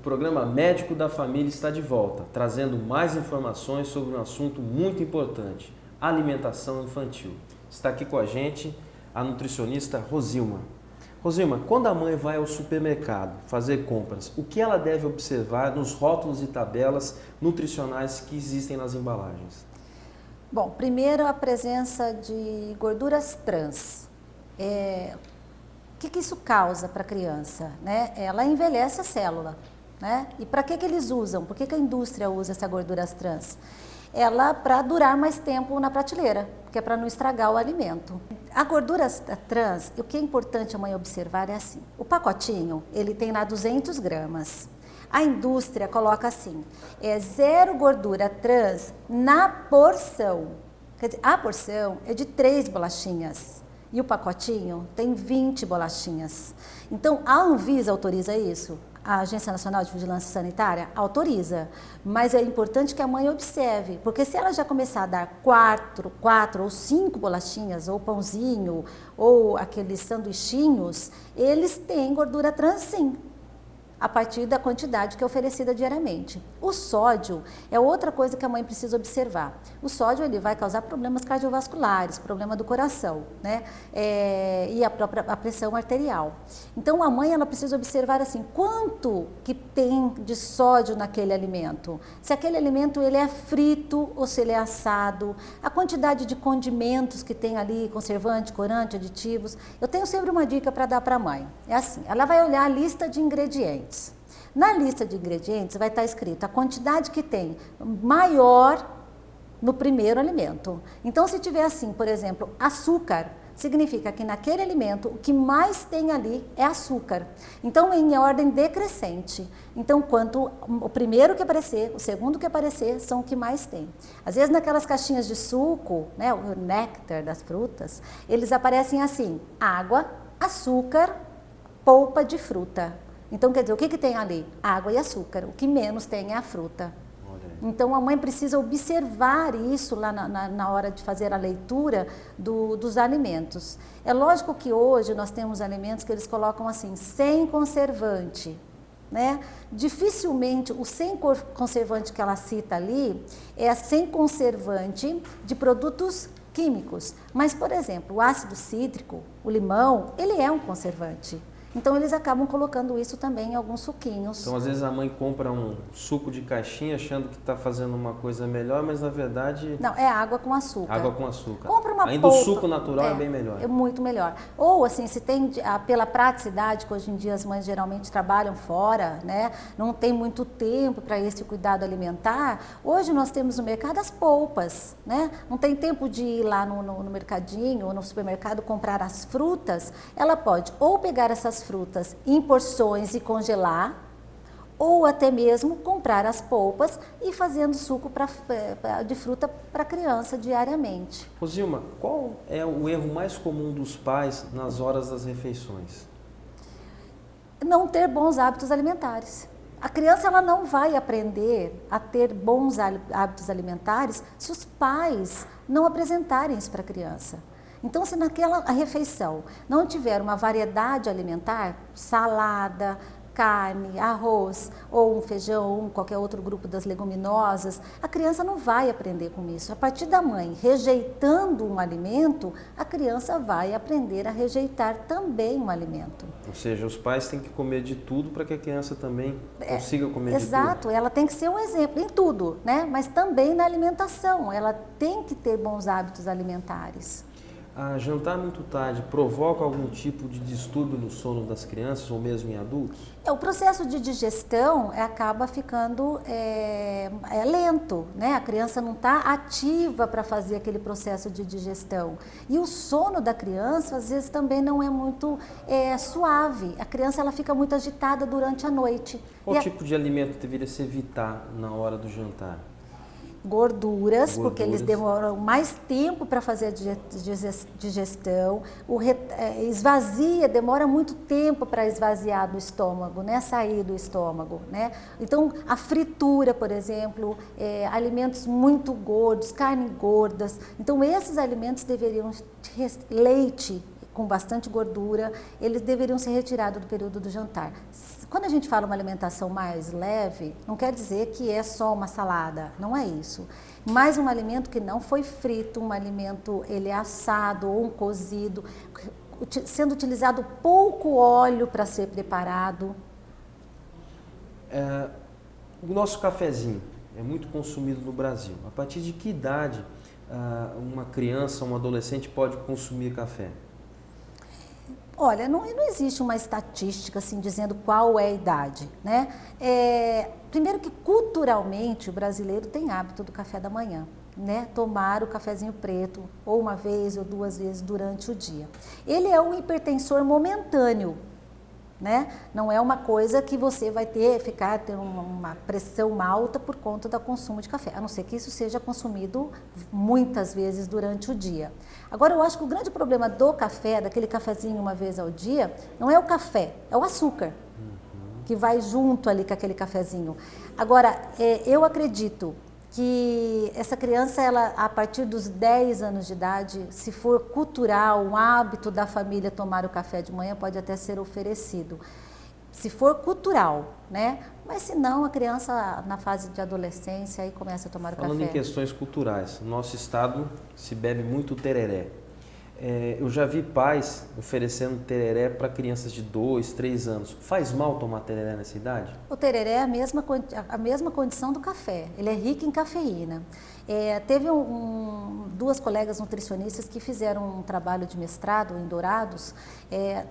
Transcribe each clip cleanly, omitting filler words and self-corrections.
programa Médico da Família está de volta, trazendo mais informações sobre um assunto muito importante, alimentação infantil. Está aqui com a gente a nutricionista Rosilma. Rosilma, quando a mãe vai ao supermercado fazer compras, o que ela deve observar nos rótulos e tabelas nutricionais que existem nas embalagens? Bom, primeiro a presença de gorduras trans. O que isso causa para a criança? Né? Ela envelhece a célula. Né? E para que eles usam? Por que a indústria usa essa gordura trans? Ela para durar mais tempo na prateleira, que é para não estragar o alimento. A gordura trans, o que é importante a mãe observar é assim, o pacotinho, ele tem lá 200 gramas. A indústria coloca assim, 0 gordura trans na porção. Quer dizer, a porção é de 3 bolachinhas e o pacotinho tem 20 bolachinhas. Então, a Anvisa autoriza isso? A Agência Nacional de Vigilância Sanitária autoriza, mas é importante que a mãe observe, porque se ela já começar a dar 4 ou 5 bolachinhas, ou pãozinho, ou aqueles sanduichinhos, eles têm gordura trans sim, a partir da quantidade que é oferecida diariamente. O sódio é outra coisa que a mãe precisa observar. O sódio ele vai causar problemas cardiovasculares, problema do coração, né? E a pressão arterial. Então a mãe ela precisa observar assim, quanto que tem de sódio naquele alimento. Se aquele alimento ele é frito ou se ele é assado, a quantidade de condimentos que tem ali, conservante, corante, aditivos. Eu tenho sempre uma dica para dar para a mãe. É assim, ela vai olhar a lista de ingredientes. Na lista de ingredientes vai estar escrito a quantidade que tem maior no primeiro alimento. Então, se tiver assim, por exemplo, açúcar, significa que naquele alimento o que mais tem ali é açúcar. Então, em ordem decrescente. Então, quanto o primeiro que aparecer, o segundo que aparecer, são o que mais tem. Às vezes, naquelas caixinhas de suco, né, o néctar das frutas, eles aparecem assim, água, açúcar, polpa de fruta. Então, quer dizer, o que tem ali? Água e açúcar. O que menos tem é a fruta. Então, a mãe precisa observar isso lá na hora de fazer a leitura dos alimentos. É lógico que hoje nós temos alimentos que eles colocam assim, sem conservante. Né? Dificilmente o sem conservante que ela cita ali é sem conservante de produtos químicos. Mas, por exemplo, o ácido cítrico, o limão, ele é um conservante. Então, eles acabam colocando isso também em alguns suquinhos. Então, às vezes a mãe compra um suco de caixinha achando que está fazendo uma coisa melhor, mas na verdade... Não, é água com açúcar. Água com açúcar. Compra uma Ainda polpa. O suco natural é bem melhor. É muito melhor. Ou, assim, se tem, pela praticidade, que hoje em dia as mães geralmente trabalham fora, né? Não tem muito tempo para esse cuidado alimentar. Hoje nós temos no mercado as polpas, né? Não tem tempo de ir lá no mercadinho ou no supermercado comprar as frutas. Ela pode ou pegar essas frutas em porções e congelar, ou até mesmo comprar as polpas e fazendo suco de fruta para a criança diariamente. Rosilma, qual é o erro mais comum dos pais nas horas das refeições? Não ter bons hábitos alimentares. A criança ela não vai aprender a ter bons hábitos alimentares se os pais não apresentarem isso para a criança. Então, se naquela refeição não tiver uma variedade alimentar, salada, carne, arroz, ou um feijão, ou qualquer outro grupo das leguminosas, a criança não vai aprender com isso. A partir da mãe rejeitando um alimento, a criança vai aprender a rejeitar também um alimento. Ou seja, os pais têm que comer de tudo para que a criança também consiga comer de tudo. Exato, ela tem que ser um exemplo em tudo, né? Mas também na alimentação, ela tem que ter bons hábitos alimentares. Jantar muito tarde provoca algum tipo de distúrbio no sono das crianças ou mesmo em adultos? O processo de digestão acaba ficando lento, né? A criança não está ativa para fazer aquele processo de digestão. E o sono da criança, às vezes, também não é muito suave. A criança ela fica muito agitada durante a noite. Qual tipo de alimento deveria se evitar na hora do jantar? Gorduras, porque eles demoram mais tempo para fazer a digestão, demora muito tempo para esvaziar do estômago, né, sair do estômago, né? Então, a fritura, por exemplo, alimentos muito gordos, carnes gordas, então esses alimentos deveriam, leite com bastante gordura, eles deveriam ser retirados do período do jantar. Quando a gente fala uma alimentação mais leve, não quer dizer que é só uma salada, não é isso. Mas um alimento que não foi frito, um alimento ele é assado ou um cozido, sendo utilizado pouco óleo para ser preparado. O nosso cafezinho é muito consumido no Brasil. A partir de que idade uma criança, um adolescente pode consumir café? Olha, não existe uma estatística assim dizendo qual é a idade, né? Primeiro que culturalmente o brasileiro tem hábito do café da manhã, né? Tomar o cafezinho preto ou uma vez ou duas vezes durante o dia. Ele é um hipertensor momentâneo, né? Não é uma coisa que você vai ter uma pressão alta por conta do consumo de café, a não ser que isso seja consumido muitas vezes durante o dia. Agora, eu acho que o grande problema do café, daquele cafezinho uma vez ao dia, não é o café, é o açúcar que vai junto ali com aquele cafezinho. Agora, eu acredito que essa criança, ela, a partir dos 10 anos de idade, se for cultural, um hábito da família tomar o café de manhã, pode até ser oferecido. Se for cultural, né? Mas se não, a criança na fase de adolescência aí começa a tomar o café. Falando em questões culturais, no nosso estado se bebe muito tereré. Eu já vi pais oferecendo tereré para crianças de 2, 3 anos. Faz mal tomar tereré nessa idade? O tereré é a mesma condição do café, ele é rico em cafeína. Teve duas colegas nutricionistas que fizeram um trabalho de mestrado em Dourados,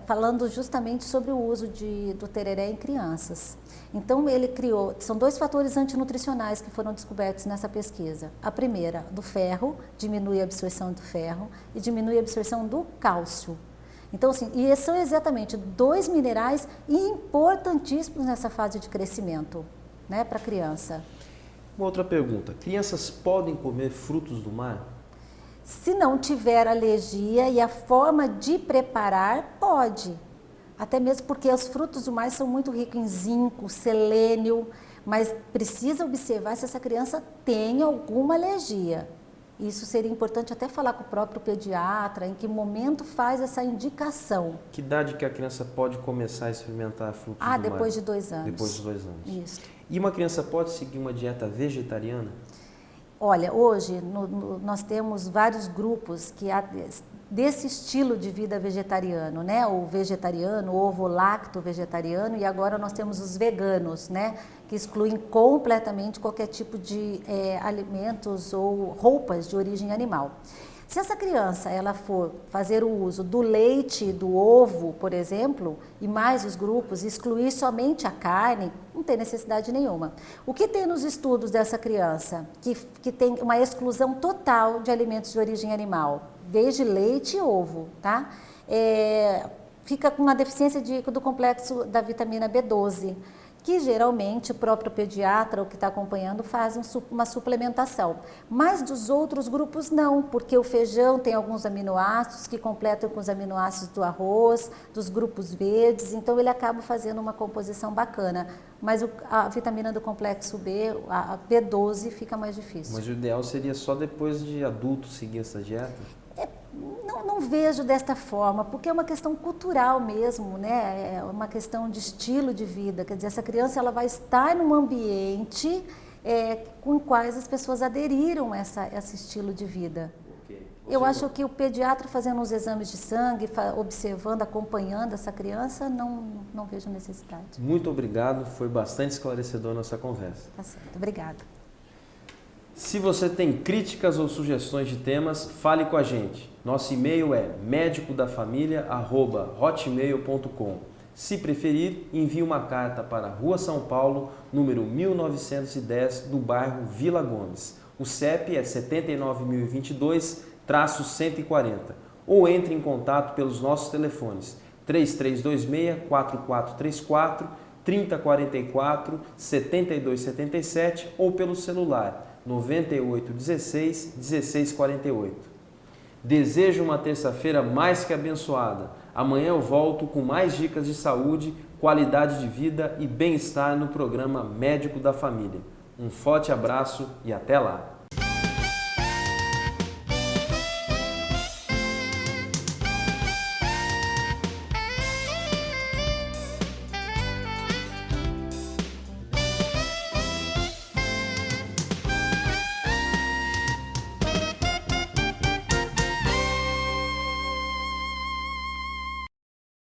falando justamente sobre o uso do tereré em crianças. Então ele criou, são 2 fatores antinutricionais que foram descobertos nessa pesquisa. A primeira, do ferro, diminui a absorção do ferro e diminui a absorção do cálcio. Então, assim, e são exatamente 2 minerais importantíssimos nessa fase de crescimento, né, para a criança. Uma outra pergunta, crianças podem comer frutos do mar? Se não tiver alergia e a forma de preparar, pode. Até mesmo porque os frutos do mar são muito ricos em zinco, selênio, mas precisa observar se essa criança tem alguma alergia. Isso seria importante até falar com o próprio pediatra, em que momento faz essa indicação. Que idade que a criança pode começar a experimentar frutos do mar? Depois de 2 anos. Depois de 2 anos. Isso. E uma criança pode seguir uma dieta vegetariana? Olha, hoje nós temos vários grupos desse estilo de vida vegetariano, né? O vegetariano, o ovo-lacto vegetariano, e agora nós temos os veganos, né? Que excluem completamente qualquer tipo de alimentos ou roupas de origem animal. Se essa criança ela for fazer o uso do leite, do ovo, por exemplo, e mais os grupos, excluir somente a carne, não tem necessidade nenhuma. O que tem nos estudos dessa criança? Que tem uma exclusão total de alimentos de origem animal, desde leite e ovo, tá? Fica com uma deficiência do complexo da vitamina B12, que geralmente o próprio pediatra, o que está acompanhando, faz uma suplementação. Mas dos outros grupos não, porque o feijão tem alguns aminoácidos que completam com os aminoácidos do arroz, dos grupos verdes, então ele acaba fazendo uma composição bacana. Mas a vitamina do complexo B, a B12, fica mais difícil. Mas o ideal seria só depois de adulto seguir essa dieta? Não vejo desta forma, porque é uma questão cultural mesmo, né? É uma questão de estilo de vida. Quer dizer, essa criança ela vai estar num ambiente com quais as pessoas aderiram a esse estilo de vida. Eu acho que o pediatra fazendo os exames de sangue, observando, acompanhando essa criança, não vejo necessidade. Muito obrigado, foi bastante esclarecedor nossa conversa. Tá certo, obrigada. Se você tem críticas ou sugestões de temas, fale com a gente. Nosso e-mail é medicodafamilia@hotmail.com. Se preferir, envie uma carta para a Rua São Paulo, número 1910, do bairro Vila Gomes. O CEP é 79.022-140. Ou entre em contato pelos nossos telefones 3326-4434, 3044-7277 ou pelo celular 9816-1648. Desejo uma terça-feira mais que abençoada. Amanhã eu volto com mais dicas de saúde, qualidade de vida e bem-estar no programa Médico da Família. Um forte abraço e até lá!